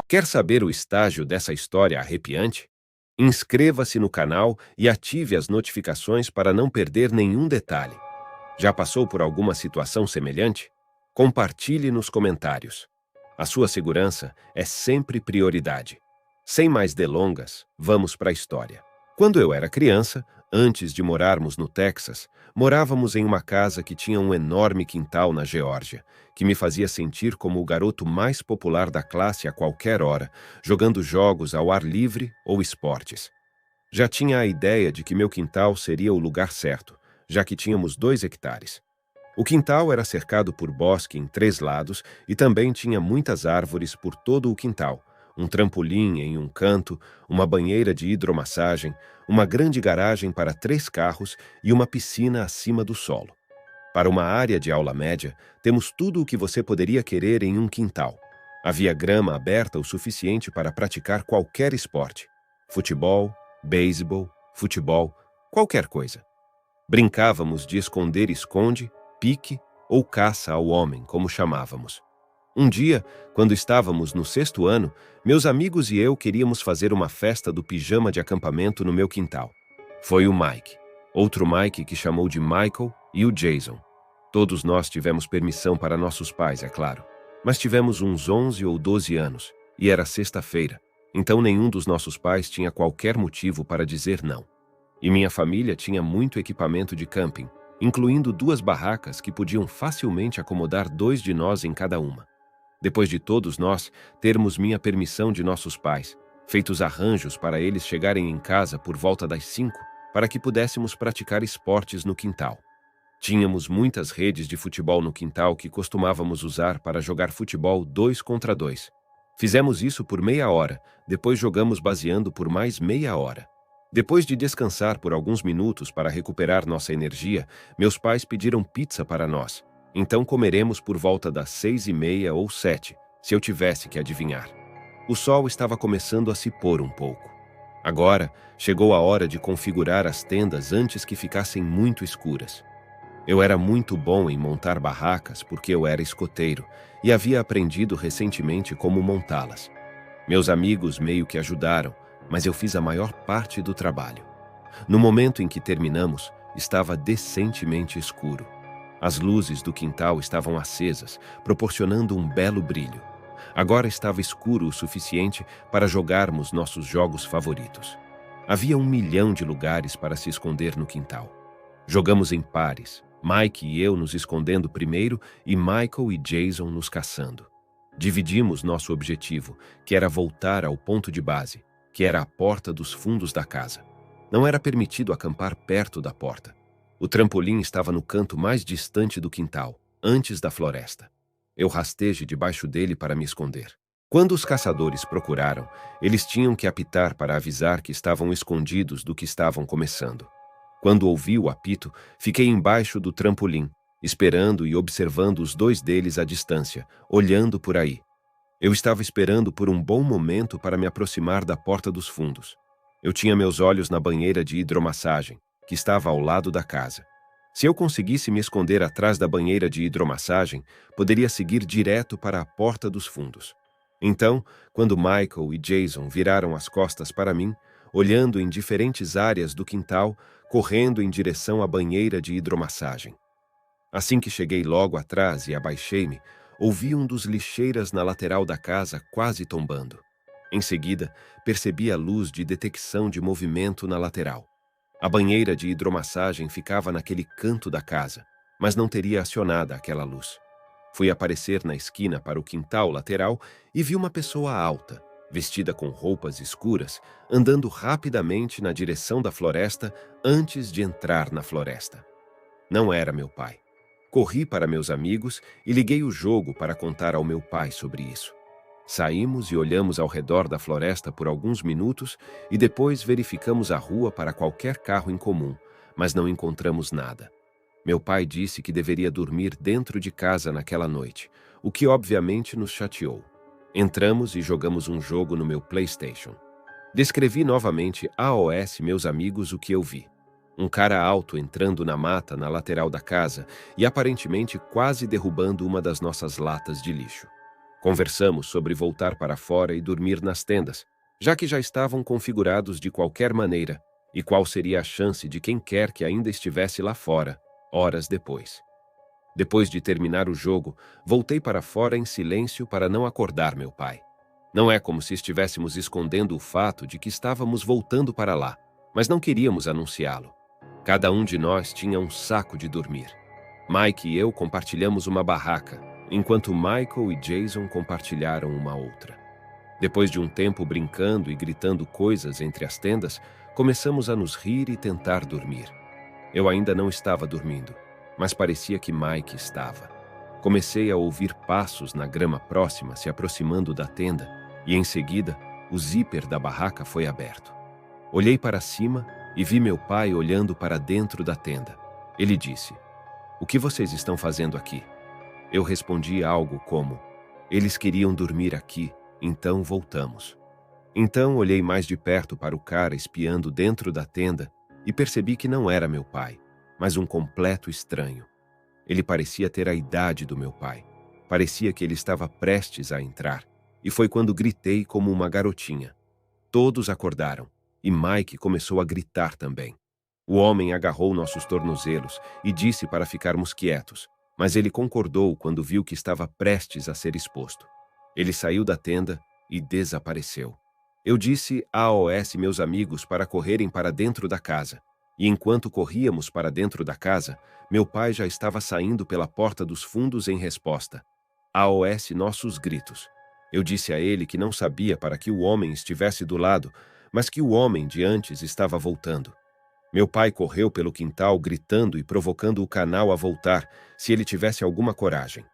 Quer saber o estágio dessa história arrepiante? Inscreva-se no canal e ative as notificações para não perder nenhum detalhe. Já passou por alguma situação semelhante? Compartilhe nos comentários. A sua segurança é sempre prioridade. Sem mais delongas, vamos para a história. Quando eu era criança, antes de morarmos no Texas, morávamos em uma casa que tinha um enorme quintal na Geórgia, que me fazia sentir como o garoto mais popular da classe a qualquer hora, jogando jogos ao ar livre ou esportes. Já tinha a ideia de que meu quintal seria o lugar certo, já que tínhamos 2 hectares. O quintal era cercado por bosque em 3 lados e também tinha muitas árvores por todo o quintal, um trampolim em um canto, uma banheira de hidromassagem, uma grande garagem para 3 carros e uma piscina acima do solo. Para uma área de aula média, temos tudo o que você poderia querer em um quintal. Havia grama aberta o suficiente para praticar qualquer esporte. Futebol, beisebol, futebol, qualquer coisa. Brincávamos de esconder-esconde, pique ou caça ao homem, como chamávamos. Um dia, quando estávamos no 6º ano, meus amigos e eu queríamos fazer uma festa do pijama de acampamento no meu quintal. Foi o Mike, outro Mike que chamou de Michael, e o Jason. Todos nós tivemos permissão para nossos pais, é claro. Mas tivemos uns 11 ou 12 anos, e era sexta-feira, então nenhum dos nossos pais tinha qualquer motivo para dizer não. E minha família tinha muito equipamento de camping, incluindo 2 barracas que podiam facilmente acomodar 2 de nós em cada uma. Depois de todos nós termos minha permissão de nossos pais, feitos arranjos para eles chegarem em casa por volta das 5, para que pudéssemos praticar esportes no quintal. Tínhamos muitas redes de futebol no quintal que costumávamos usar para jogar futebol 2 contra 2. Fizemos isso por meia hora, depois jogamos baseando por mais meia hora. Depois de descansar por alguns minutos para recuperar nossa energia, meus pais pediram pizza para nós. Então comeremos por volta das 6:30 ou 7, se eu tivesse que adivinhar. O sol estava começando a se pôr um pouco. Agora, chegou a hora de configurar as tendas antes que ficassem muito escuras. Eu era muito bom em montar barracas porque eu era escoteiro e havia aprendido recentemente como montá-las. Meus amigos meio que ajudaram, mas eu fiz a maior parte do trabalho. No momento em que terminamos, estava decentemente escuro. As luzes do quintal estavam acesas, proporcionando um belo brilho. Agora estava escuro o suficiente para jogarmos nossos jogos favoritos. Havia 1 milhão de lugares para se esconder no quintal. Jogamos em pares, Mike e eu nos escondendo primeiro e Michael e Jason nos caçando. Dividimos nosso objetivo, que era voltar ao ponto de base, que era a porta dos fundos da casa. Não era permitido acampar perto da porta. O trampolim estava no canto mais distante do quintal, antes da floresta. Eu rastejei debaixo dele para me esconder. Quando os caçadores procuraram, eles tinham que apitar para avisar que estavam escondidos do que estavam começando. Quando ouvi o apito, fiquei embaixo do trampolim, esperando e observando os 2 deles à distância, olhando por aí. Eu estava esperando por um bom momento para me aproximar da porta dos fundos. Eu tinha meus olhos na banheira de hidromassagem, que estava ao lado da casa. Se eu conseguisse me esconder atrás da banheira de hidromassagem, poderia seguir direto para a porta dos fundos. Então, quando Michael e Jason viraram as costas para mim, olhando em diferentes áreas do quintal, correndo em direção à banheira de hidromassagem. Assim que cheguei logo atrás e abaixei-me, ouvi um dos lixeiras na lateral da casa quase tombando. Em seguida, percebi a luz de detecção de movimento na lateral. A banheira de hidromassagem ficava naquele canto da casa, mas não teria acionada aquela luz. Fui aparecer na esquina para o quintal lateral e vi uma pessoa alta, vestida com roupas escuras, andando rapidamente na direção da floresta antes de entrar na floresta. Não era meu pai. Corri para meus amigos e liguei o jogo para contar ao meu pai sobre isso. Saímos e olhamos ao redor da floresta por alguns minutos e depois verificamos a rua para qualquer carro em comum, mas não encontramos nada. Meu pai disse que deveria dormir dentro de casa naquela noite, o que obviamente nos chateou. Entramos e jogamos um jogo no meu PlayStation. Descrevi novamente AOS meus amigos o que eu vi. Um cara alto entrando na mata na lateral da casa e aparentemente quase derrubando uma das nossas latas de lixo. Conversamos sobre voltar para fora e dormir nas tendas, já que já estavam configurados de qualquer maneira, e qual seria a chance de quem quer que ainda estivesse lá fora, horas depois. Depois de terminar o jogo, voltei para fora em silêncio para não acordar meu pai. Não é como se estivéssemos escondendo o fato de que estávamos voltando para lá, mas não queríamos anunciá-lo. Cada um de nós tinha um saco de dormir. Mike e eu compartilhamos uma barraca, enquanto Michael e Jason compartilharam uma outra. Depois de um tempo brincando e gritando coisas entre as tendas, começamos a nos rir e tentar dormir. Eu ainda não estava dormindo, mas parecia que Mike estava. Comecei a ouvir passos na grama próxima se aproximando da tenda e, em seguida, o zíper da barraca foi aberto. Olhei para cima e vi meu pai olhando para dentro da tenda. Ele disse: "O que vocês estão fazendo aqui?" Eu respondi algo como: "Eles queriam dormir aqui, então voltamos." Então olhei mais de perto para o cara espiando dentro da tenda e percebi que não era meu pai, mas um completo estranho. Ele parecia ter a idade do meu pai. Parecia que ele estava prestes a entrar, e foi quando gritei como uma garotinha. Todos acordaram, e Mike começou a gritar também. O homem agarrou nossos tornozelos e disse para ficarmos quietos, mas ele concordou quando viu que estava prestes a ser exposto. Ele saiu da tenda e desapareceu. Eu disse a AOS meus amigos para correrem para dentro da casa, e enquanto corríamos para dentro da casa, meu pai já estava saindo pela porta dos fundos em resposta. AOS nossos gritos. Eu disse a ele que não sabia para que o homem estivesse do lado, mas que o homem de antes estava voltando. Meu pai correu pelo quintal gritando e provocando o canal a voltar, se ele tivesse alguma coragem.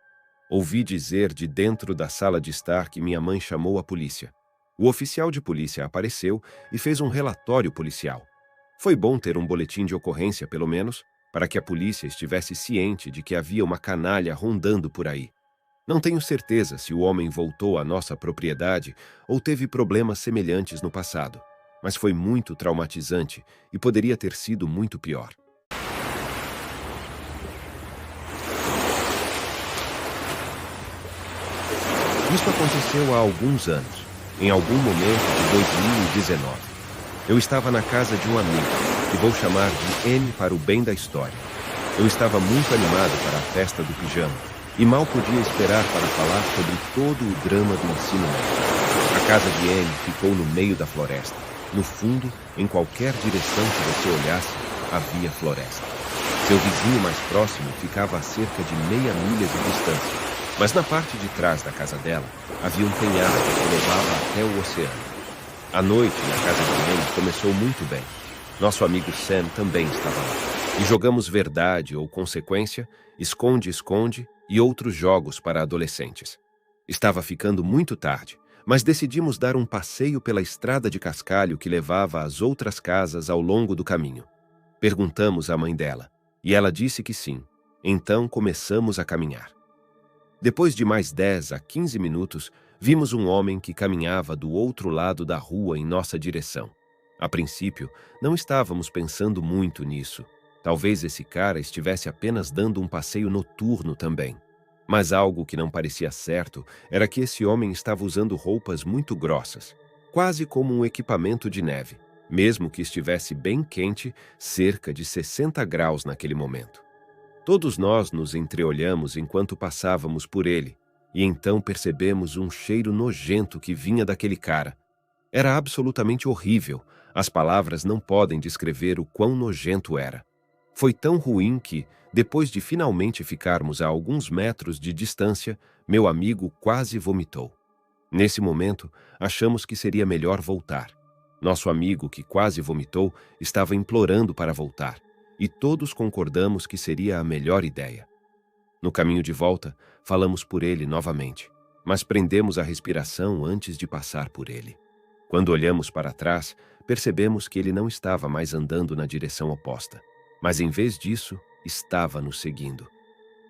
Ouvi dizer de dentro da sala de estar que minha mãe chamou a polícia. O oficial de polícia apareceu e fez um relatório policial. Foi bom ter um boletim de ocorrência, pelo menos, para que a polícia estivesse ciente de que havia uma canalha rondando por aí. Não tenho certeza se o homem voltou à nossa propriedade ou teve problemas semelhantes no passado, mas foi muito traumatizante e poderia ter sido muito pior. Isso aconteceu há alguns anos, em algum momento de 2019. Eu estava na casa de um amigo, que vou chamar de N para o bem da história. Eu estava muito animado para a festa do pijama, e mal podia esperar para falar sobre todo o drama do ensino médio. A casa de N ficou no meio da floresta. No fundo, em qualquer direção que você olhasse, havia floresta. Seu vizinho mais próximo ficava a cerca de meia milha de distância, mas na parte de trás da casa dela havia um penhasco que levava até o oceano. A noite na casa de N começou muito bem. Nosso amigo Sam também estava lá. E jogamos verdade ou consequência, esconde-esconde e outros jogos para adolescentes. Estava ficando muito tarde, mas decidimos dar um passeio pela estrada de cascalho que levava às outras casas ao longo do caminho. Perguntamos à mãe dela, e ela disse que sim. Então começamos a caminhar. Depois de mais 10 a 15 minutos, vimos um homem que caminhava do outro lado da rua em nossa direção. A princípio, não estávamos pensando muito nisso. Talvez esse cara estivesse apenas dando um passeio noturno também. Mas algo que não parecia certo era que esse homem estava usando roupas muito grossas, quase como um equipamento de neve, mesmo que estivesse bem quente, cerca de 60 graus naquele momento. Todos nós nos entreolhamos enquanto passávamos por ele, e então percebemos um cheiro nojento que vinha daquele cara. Era absolutamente horrível. As palavras não podem descrever o quão nojento era. Foi tão ruim que, depois de finalmente ficarmos a alguns metros de distância, meu amigo quase vomitou. Nesse momento, achamos que seria melhor voltar. Nosso amigo, que quase vomitou, estava implorando para voltar, e todos concordamos que seria a melhor ideia. No caminho de volta, falamos por ele novamente, mas prendemos a respiração antes de passar por ele. Quando olhamos para trás, percebemos que ele não estava mais andando na direção oposta, mas em vez disso, estava nos seguindo.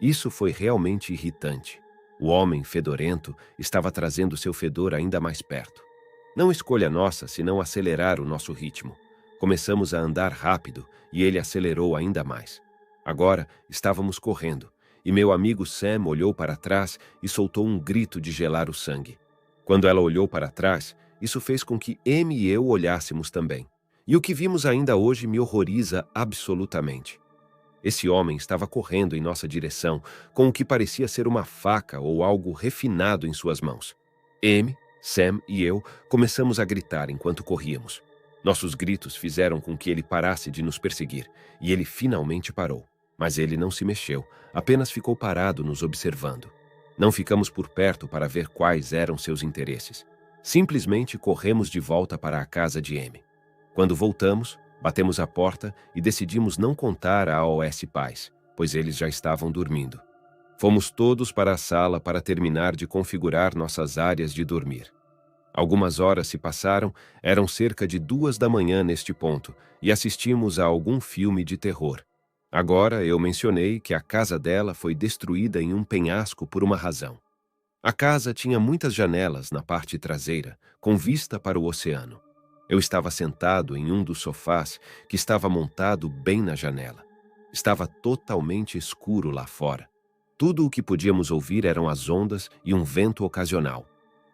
Isso foi realmente irritante. O homem fedorento estava trazendo seu fedor ainda mais perto. Não escolha nossa senão acelerar o nosso ritmo. Começamos a andar rápido e ele acelerou ainda mais. Agora estávamos correndo, e meu amigo Sam olhou para trás e soltou um grito de gelar o sangue. Quando ela olhou para trás, isso fez com que Amy e eu olhássemos também. E o que vimos ainda hoje me horroriza absolutamente. Esse homem estava correndo em nossa direção com o que parecia ser uma faca ou algo refinado em suas mãos. Amy, Sam e eu começamos a gritar enquanto corríamos. Nossos gritos fizeram com que ele parasse de nos perseguir, e ele finalmente parou. Mas ele não se mexeu, apenas ficou parado nos observando. Não ficamos por perto para ver quais eram seus interesses. Simplesmente corremos de volta para a casa de Amy. Quando voltamos, batemos a porta e decidimos não contar a AOS Pais, pois eles já estavam dormindo. Fomos todos para a sala para terminar de configurar nossas áreas de dormir. Algumas horas se passaram, eram cerca de 2 da manhã neste ponto, e assistimos a algum filme de terror. Agora eu mencionei que a casa dela foi destruída em um penhasco por uma razão. A casa tinha muitas janelas na parte traseira, com vista para o oceano. Eu estava sentado em um dos sofás que estava montado bem na janela. Estava totalmente escuro lá fora. Tudo o que podíamos ouvir eram as ondas e um vento ocasional.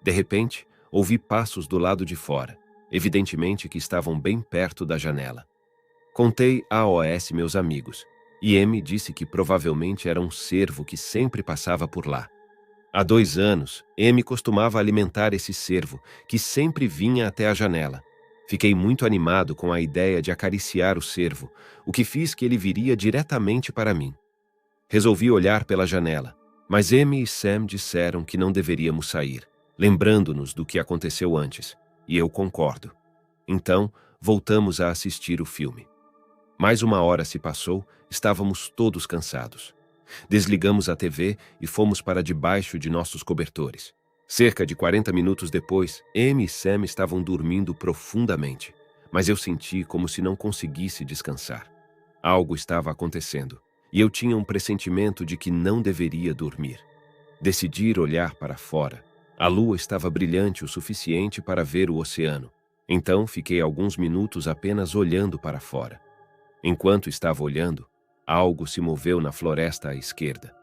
De repente, ouvi passos do lado de fora, evidentemente que estavam bem perto da janela. Contei a AOS meus amigos, e Amy disse que provavelmente era um cervo que sempre passava por lá. Há 2 anos, Amy costumava alimentar esse cervo, que sempre vinha até a janela. Fiquei muito animado com a ideia de acariciar o cervo, o que fiz que ele viria diretamente para mim. Resolvi olhar pela janela, mas Amy e Sam disseram que não deveríamos sair, lembrando-nos do que aconteceu antes, e eu concordo. Então, voltamos a assistir o filme. Mais 1 hora se passou, estávamos todos cansados. Desligamos a TV e fomos para debaixo de nossos cobertores. Cerca de 40 minutos depois, Amy e Sam estavam dormindo profundamente, mas eu senti como se não conseguisse descansar. Algo estava acontecendo, e eu tinha um pressentimento de que não deveria dormir. Decidi ir olhar para fora. A lua estava brilhante o suficiente para ver o oceano, então fiquei alguns minutos apenas olhando para fora. Enquanto estava olhando, algo se moveu na floresta à esquerda.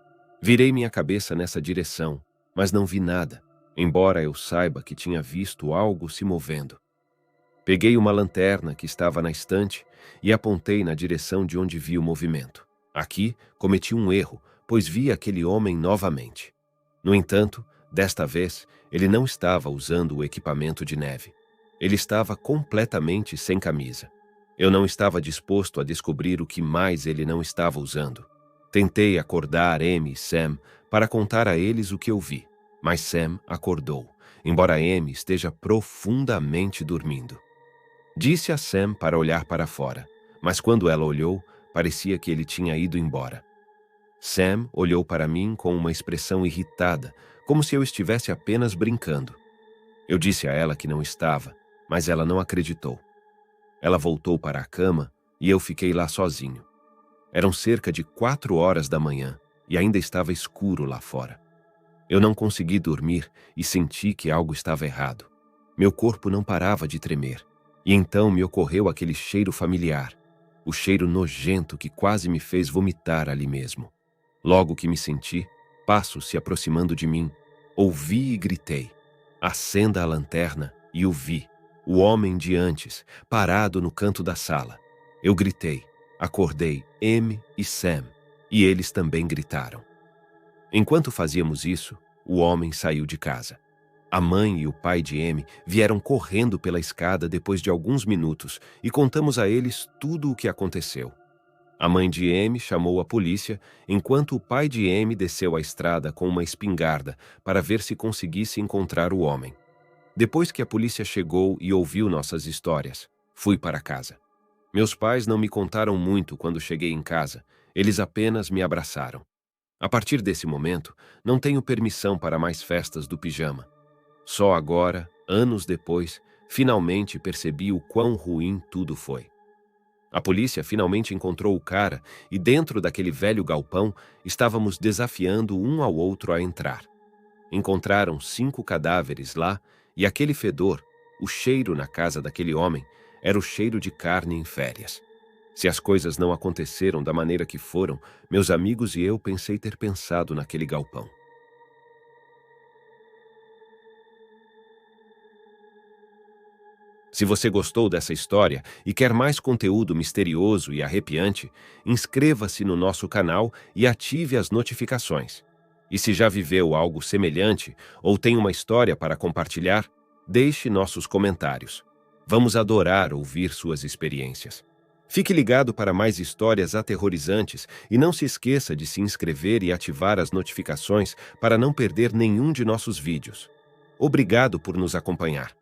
Virei minha cabeça nessa direção, mas não vi nada, embora eu saiba que tinha visto algo se movendo. Peguei uma lanterna que estava na estante e apontei na direção de onde vi o movimento. Aqui, cometi um erro, pois vi aquele homem novamente. No entanto, desta vez, ele não estava usando o equipamento de neve. Ele estava completamente sem camisa. Eu não estava disposto a descobrir o que mais ele não estava usando. Tentei acordar Amy e Sam para contar a eles o que eu vi, mas Sam acordou, embora Amy esteja profundamente dormindo. Disse a Sam para olhar para fora, mas quando ela olhou, parecia que ele tinha ido embora. Sam olhou para mim com uma expressão irritada, como se eu estivesse apenas brincando. Eu disse a ela que não estava, mas ela não acreditou. Ela voltou para a cama e eu fiquei lá sozinho. Eram cerca de 4 horas da manhã e ainda estava escuro lá fora. Eu não consegui dormir e senti que algo estava errado. Meu corpo não parava de tremer. E então me ocorreu aquele cheiro familiar, o cheiro nojento que quase me fez vomitar ali mesmo. Logo que me senti, passos se aproximando de mim, ouvi e gritei. Acenda a lanterna e o vi. O homem de antes, parado no canto da sala. Eu gritei, acordei Amy e Sam, e eles também gritaram. Enquanto fazíamos isso, o homem saiu de casa. A mãe e o pai de Amy vieram correndo pela escada depois de alguns minutos e contamos a eles tudo o que aconteceu. A mãe de Amy chamou a polícia, enquanto o pai de Amy desceu a estrada com uma espingarda para ver se conseguisse encontrar o homem. Depois que a polícia chegou e ouviu nossas histórias, fui para casa. Meus pais não me contaram muito quando cheguei em casa, eles apenas me abraçaram. A partir desse momento, não tenho permissão para mais festas do pijama. Só agora, anos depois, finalmente percebi o quão ruim tudo foi. A polícia finalmente encontrou o cara e dentro daquele velho galpão estávamos desafiando um ao outro a entrar. Encontraram 5 cadáveres lá e aquele fedor, o cheiro na casa daquele homem, Era o cheiro de carne em férias. Se as coisas não aconteceram da maneira que foram, meus amigos e eu pensei ter pensado naquele galpão. Se você gostou dessa história e quer mais conteúdo misterioso e arrepiante, inscreva-se no nosso canal e ative as notificações. E se já viveu algo semelhante ou tem uma história para compartilhar, deixe nossos comentários. Vamos adorar ouvir suas experiências. Fique ligado para mais histórias aterrorizantes e não se esqueça de se inscrever e ativar as notificações para não perder nenhum de nossos vídeos. Obrigado por nos acompanhar.